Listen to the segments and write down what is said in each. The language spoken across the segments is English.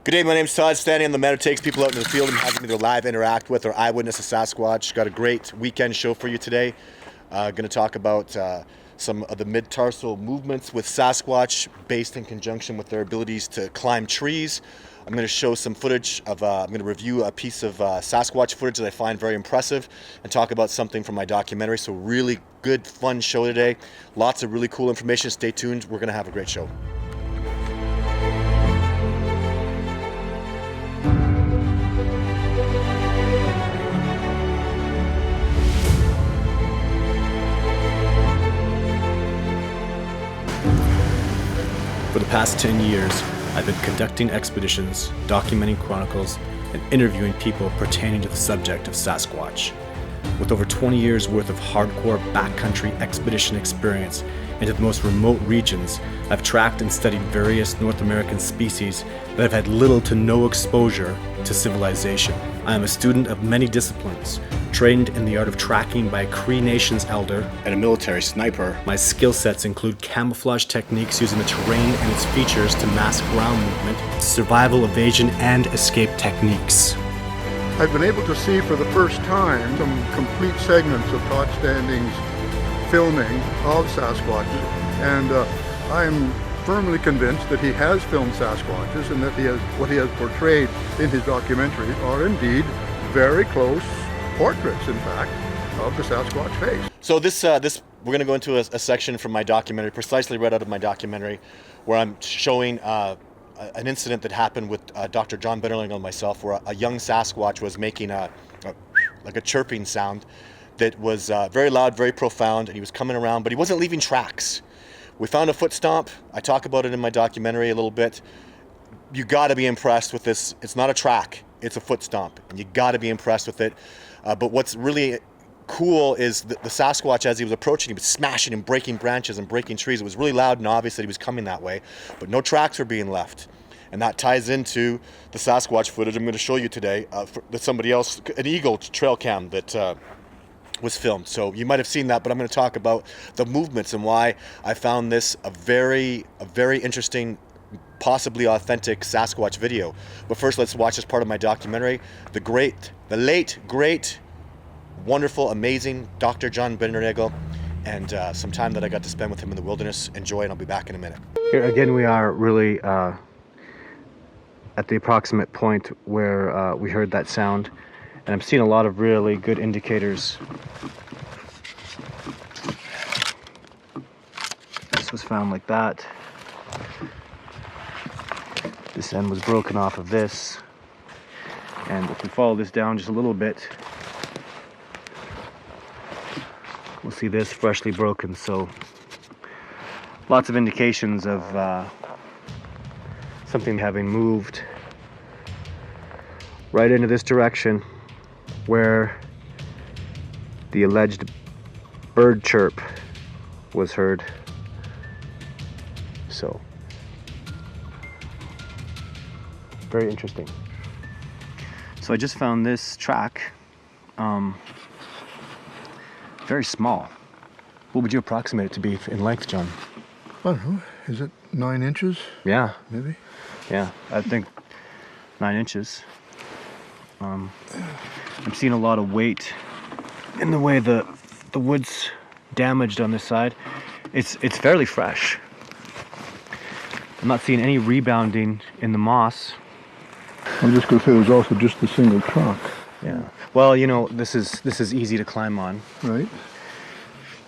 Good day, my name's Todd Standing. I'm the man who takes people out into the field and has them either live interact with or eyewitness a Sasquatch. Got a great weekend show for you today. Going to talk about some of the mid-tarsal movements with Sasquatch based in conjunction with their abilities to climb trees. I'm going to show some footage of, I'm going to review a piece of Sasquatch footage that I find very impressive and talk about something from my documentary. So really good, fun show today. Lots of really cool information. Stay tuned. We're going to have a great show. For the past 10 years, I've been conducting expeditions, documenting chronicles, and interviewing people pertaining to the subject of Sasquatch. With over 20 years worth of hardcore backcountry expedition experience into the most remote regions, I've tracked and studied various North American species that have had little to no exposure to civilization. I am a student of many disciplines, trained in the art of tracking by a Cree Nation's elder and a military sniper. My skill sets include camouflage techniques using the terrain and its features to mask ground movement, survival, evasion, and escape techniques. I've been able to see for the first time some complete segments of Todd Standing's filming of Sasquatches, and I'm firmly convinced that he has filmed Sasquatches and that what he has portrayed in his documentary are indeed very close portraits, in fact, of the Sasquatch face. So this we're going to go into a section from my documentary, precisely right out of my documentary, where I'm showing an incident that happened with Dr. John Bitterling and myself, where a young Sasquatch was making like a chirping sound that was very loud, very profound, and he was coming around, but he wasn't leaving tracks. We found a foot stomp. I talk about it in my documentary a little bit. You got to be impressed with this. It's not a track, it's a foot stomp, and you got to be impressed with it. But what's really cool is the Sasquatch, as he was approaching, he was smashing and breaking branches and breaking trees. It was really loud and obvious that he was coming that way, but no tracks were being left. And that ties into the Sasquatch footage I'm going to show you today that somebody else, an Eagle trail cam that was filmed. So you might have seen that, but I'm going to talk about the movements and why I found this a very interesting, possibly authentic Sasquatch video. But first, let's watch this part of my documentary. The late, great, wonderful, amazing Dr. John Bitterling, and some time that I got to spend with him in the wilderness. Enjoy, and I'll be back in a minute. Here again, we are really at the approximate point where we heard that sound, and I'm seeing a lot of really good indicators. This was found like that. This end was broken off of this, and if we follow this down just a little bit, we'll see this freshly broken. So lots of indications of something having moved right into this direction where the alleged bird chirp was heard. So very interesting. So I just found this track, very small. What would you approximate it to be in length, John? I don't know. Is it 9 inches? Yeah. Maybe? Yeah, I think 9 inches. I'm seeing a lot of weight in the way the wood's damaged on this side. It's fairly fresh. I'm not seeing any rebounding in the moss. I'm just going to say there's also just the single trunk. Yeah. Well, you know, this is easy to climb on. Right.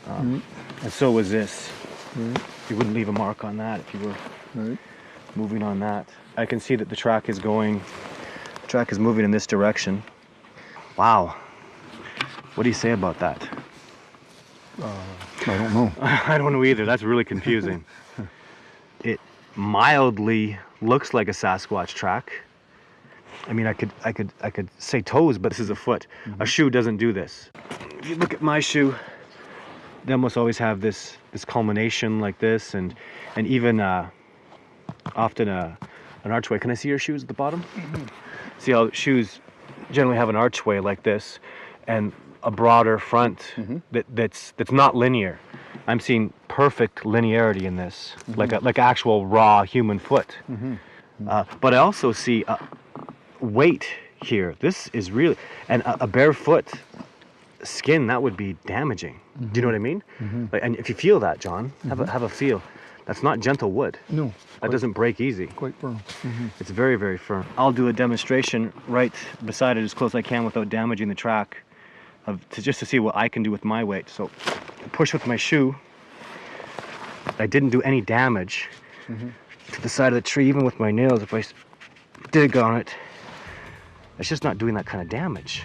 And so was this. Right. You wouldn't leave a mark on that if you were Right. moving on that. I can see that the track is moving in this direction. Wow. What do you say about that? I don't know. I don't know either. That's really confusing. It mildly looks like a Sasquatch track. I mean, I could say toes, but this is a foot. Mm-hmm. A shoe doesn't do this. If you look at my shoe, they almost always have this culmination like this, and even often an archway. Can I see your shoes at the bottom? Mm-hmm. See how shoes generally have an archway like this, and a broader front. Mm-hmm. that's not linear. I'm seeing perfect linearity in this, mm-hmm. like actual raw human foot. Mm-hmm. But I also see weight here. This is really, and a barefoot skin, that would be damaging. Do you know what I mean? Like, and if you feel that, John, have a feel. That's not gentle wood. No. That doesn't break easy. Quite firm. It's very, very firm. I'll do a demonstration right beside it as close as I can without damaging the track, just to see what I can do with my weight. So push with my shoe. I didn't do any damage to the side of the tree, even with my nails. If I dig on it, it's just not doing that kind of damage.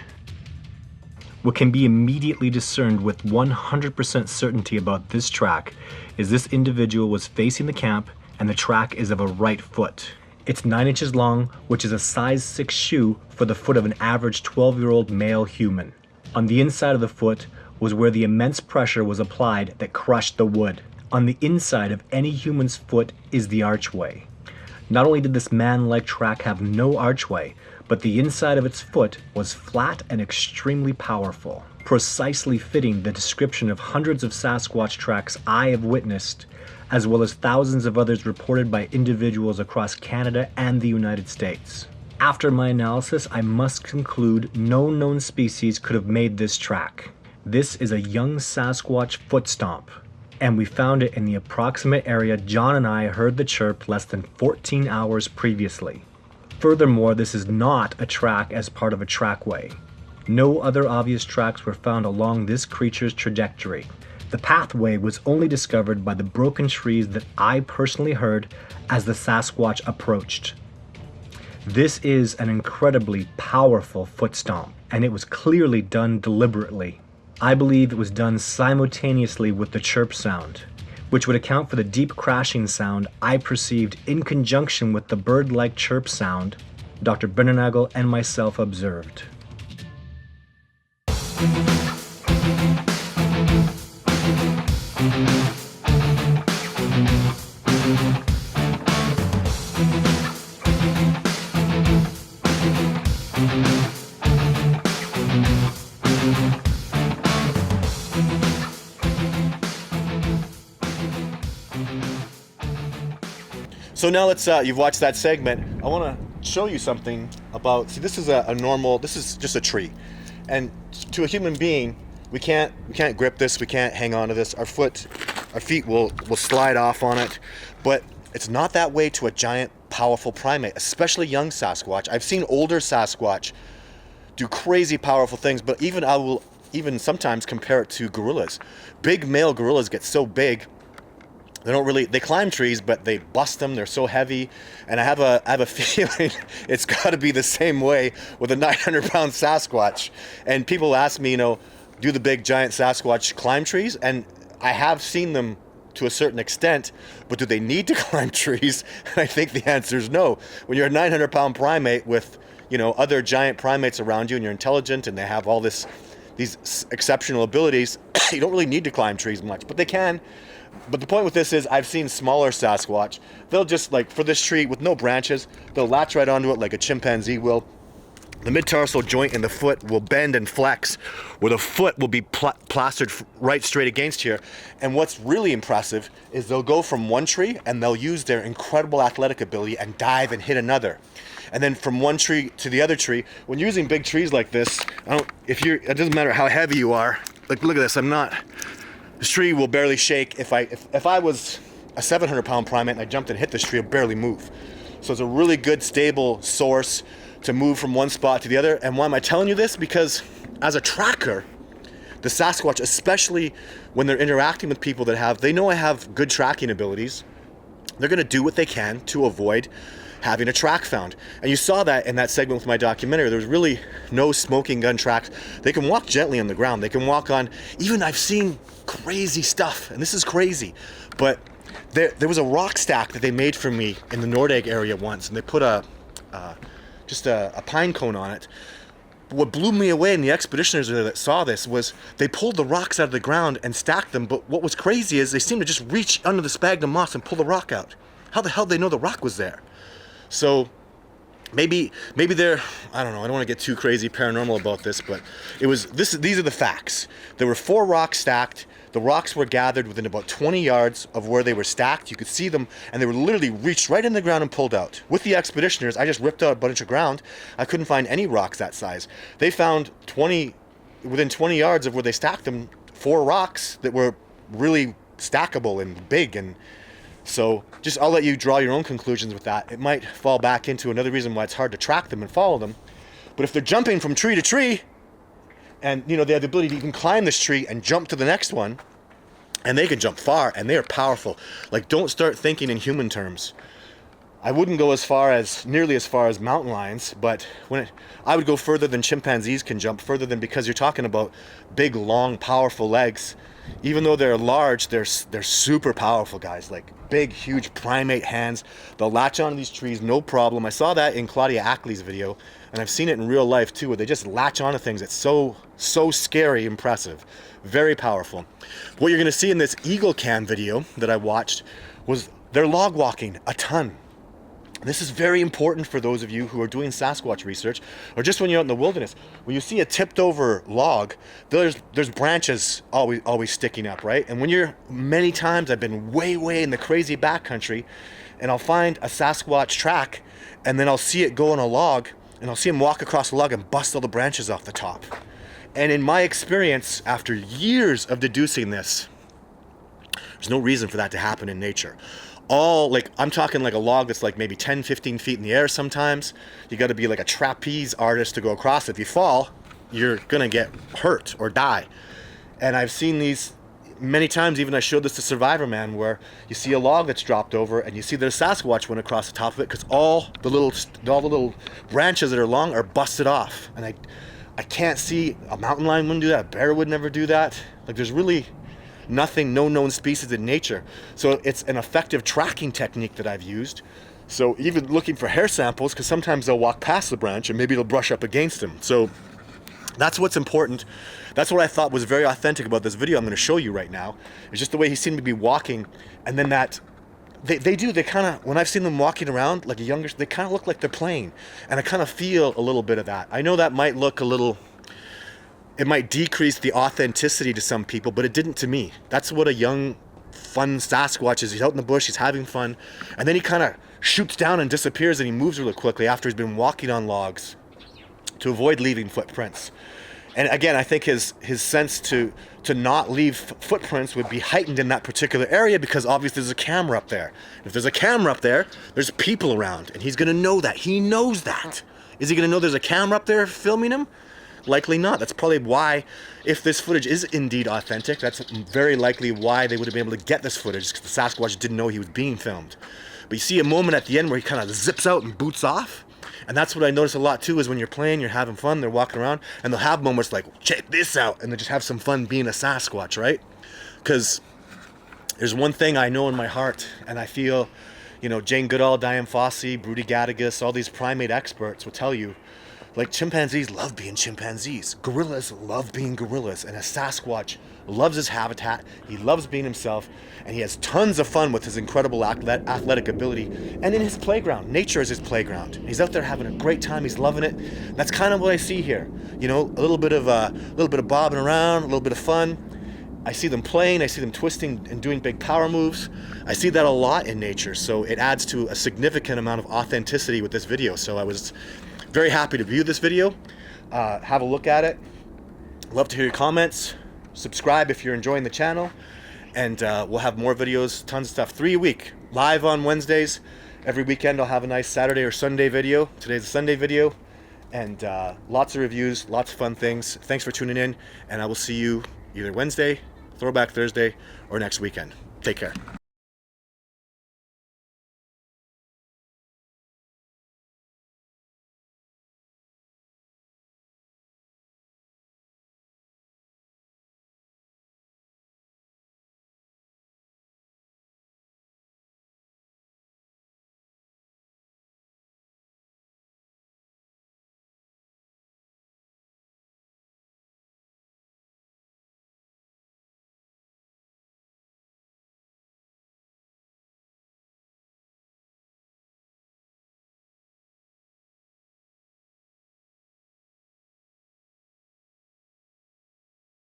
What can be immediately discerned with 100% certainty about this track is this individual was facing the camp and the track is of a right foot. It's 9 inches long, which is a size 6 shoe for the foot of an average 12-year-old male human. On the inside of the foot was where the immense pressure was applied that crushed the wood. On the inside of any human's foot is the archway. Not only did this man-like track have no archway, but the inside of its foot was flat and extremely powerful, precisely fitting the description of hundreds of Sasquatch tracks I have witnessed, as well as thousands of others reported by individuals across Canada and the United States. After my analysis, I must conclude no known species could have made this track. This is a young Sasquatch foot stomp, and we found it in the approximate area John and I heard the chirp less than 14 hours previously. Furthermore, this is not a track as part of a trackway. No other obvious tracks were found along this creature's trajectory. The pathway was only discovered by the broken trees that I personally heard as the Sasquatch approached. This is an incredibly powerful foot stomp, and it was clearly done deliberately. I believe it was done simultaneously with the chirp sound, which would account for the deep crashing sound I perceived in conjunction with the bird-like chirp sound Dr. Brennanagel and myself observed. So now let's, you've watched that segment. I want to show you something about, see, this is this is just a tree. And to a human being, we can't grip this, we can't hang on to this. Our feet will slide off on it. But it's not that way to a giant, powerful primate, especially young Sasquatch. I've seen older Sasquatch do crazy powerful things, but I will sometimes compare it to gorillas. Big male gorillas get so big, they climb trees, but they bust them. They're so heavy. And I have a feeling it's got to be the same way with a 900-pound Sasquatch. And people ask me, do the big giant Sasquatch climb trees? And I have seen them to a certain extent, but do they need to climb trees? And I think the answer is no. When you're a 900-pound primate with, other giant primates around you, and you're intelligent and they have all these exceptional abilities, you don't really need to climb trees much, but they can. But the point with this is I've seen smaller Sasquatch. They'll just, for this tree with no branches, they'll latch right onto it like a chimpanzee will. The mid-tarsal joint in the foot will bend and flex, where the foot will be plastered right straight against here. And what's really impressive is they'll go from one tree and they'll use their incredible athletic ability and dive and hit another. And then from one tree to the other tree, when using big trees like this, it doesn't matter how heavy you are. Look at this, this tree will barely shake. If I was a 700-pound primate and I jumped and hit this tree, it'll barely move. So it's a really good, stable source to move from one spot to the other. And why am I telling you this? Because as a tracker, the Sasquatch, especially when they're interacting with people they know I have good tracking abilities, they're going to do what they can to avoid having a track found. And you saw that in that segment with my documentary. There's really no smoking gun tracks. They can walk gently on the ground. They can walk on, I've seen crazy stuff, and this is crazy, but there was a rock stack that they made for me in the Nordegg area once, and they put just a pine cone on it. What blew me away, and the expeditioners that saw this, was they pulled the rocks out of the ground and stacked them, but what was crazy is they seemed to just reach under the sphagnum moss and pull the rock out. How the hell did they know the rock was there? So maybe they're, I don't know, I don't want to get too crazy paranormal about this, but these are the facts. There were 4 rocks stacked. The rocks were gathered within about 20 yards of where they were stacked. You could see them, and they were literally reached right in the ground and pulled out. With the expeditioners, I just ripped out a bunch of ground. I couldn't find any rocks that size. They found within 20 yards of where they stacked them, 4 rocks that were really stackable and big. And so just, I'll let you draw your own conclusions with that. It might fall back into another reason why it's hard to track them and follow them. But if they're jumping from tree to tree, and they have the ability to even climb this tree and jump to the next one, and they can jump far, and they are powerful. Like, don't start thinking in human terms. I wouldn't go nearly as far as mountain lions, but I would go further than chimpanzees can jump, further than, because you're talking about big, long, powerful legs. Even though they're large, they're super powerful, guys. Like big, huge primate hands. They'll latch onto these trees, no problem. I saw that in Claudia Ackley's video, and I've seen it in real life too, where they just latch onto things. It's so scary, impressive, very powerful. What you're gonna see in this Eagle Cam video that I watched was they're log walking a ton. This is very important for those of you who are doing Sasquatch research, or just when you're out in the wilderness. When you see a tipped over log, there's branches always sticking up, right? And many times I've been way in the crazy backcountry, and I'll find a Sasquatch track, and then I'll see it go on a log, and I'll see him walk across the log and bust all the branches off the top. And in my experience, after years of deducing this, there's no reason for that to happen in nature. I'm talking like a log that's like maybe 10, 15 feet in the air sometimes. You got to be like a trapeze artist to go across. If you fall, you're going to get hurt or die. And I've seen these many times. Even I showed this to Survivor Man, where you see a log that's dropped over and you see there's Sasquatch went across the top of it, because all the little branches that are long are busted off. And I can't see, a mountain lion wouldn't do that. A bear would never do that. Like, there's really nothing, no known species in nature. So it's an effective tracking technique that I've used. So even looking for hair samples, because sometimes they'll walk past the branch and maybe it'll brush up against them. So that's what's important. That's what I thought was very authentic about this video I'm going to show you right now. It's just the way he seemed to be walking, and then that they kind of, when I've seen them walking around like they kind of look like they're playing, and I kind of feel a little bit of that. I know that might look it might decrease the authenticity to some people, but it didn't to me. That's what a young, fun Sasquatch is. He's out in the bush, he's having fun, and then he kind of shoots down and disappears, and he moves really quickly after he's been walking on logs to avoid leaving footprints. And again, I think his sense to not leave footprints would be heightened in that particular area, because obviously there's a camera up there. If there's a camera up there, there's people around, and he's going to know that. He knows that. Is he going to know there's a camera up there filming him? Likely not. That's probably why, if this footage is indeed authentic, that's very likely why they would have been able to get this footage, because the Sasquatch didn't know he was being filmed. But you see a moment at the end where he kind of zips out and boots off. And that's what I notice a lot too, is when you're playing, you're having fun, they're walking around, and they'll have moments like, check this out, and they just have some fun being a Sasquatch, right? Because there's one thing I know in my heart, and I feel, Jane Goodall, Diane Fossey, Broody Gattigas, all these primate experts will tell you, like, chimpanzees love being chimpanzees. Gorillas love being gorillas. And a Sasquatch loves his habitat. He loves being himself. And he has tons of fun with his incredible athletic ability. And in his playground. Nature is his playground. He's out there having a great time. He's loving it. That's kind of what I see here. A little bit of bobbing around, a little bit of fun. I see them playing. I see them twisting and doing big power moves. I see that a lot in nature. So it adds to a significant amount of authenticity with this video. So I was very happy to view this video. Have a look at it. Love to hear your comments. Subscribe if you're enjoying the channel, and we'll have more videos, tons of stuff. 3 a week, live on Wednesdays. Every weekend I'll have a nice Saturday or Sunday video. Today's a Sunday video, and lots of reviews, lots of fun things. Thanks for tuning in, and I will see you either Wednesday, Throwback Thursday, or next weekend. Take care.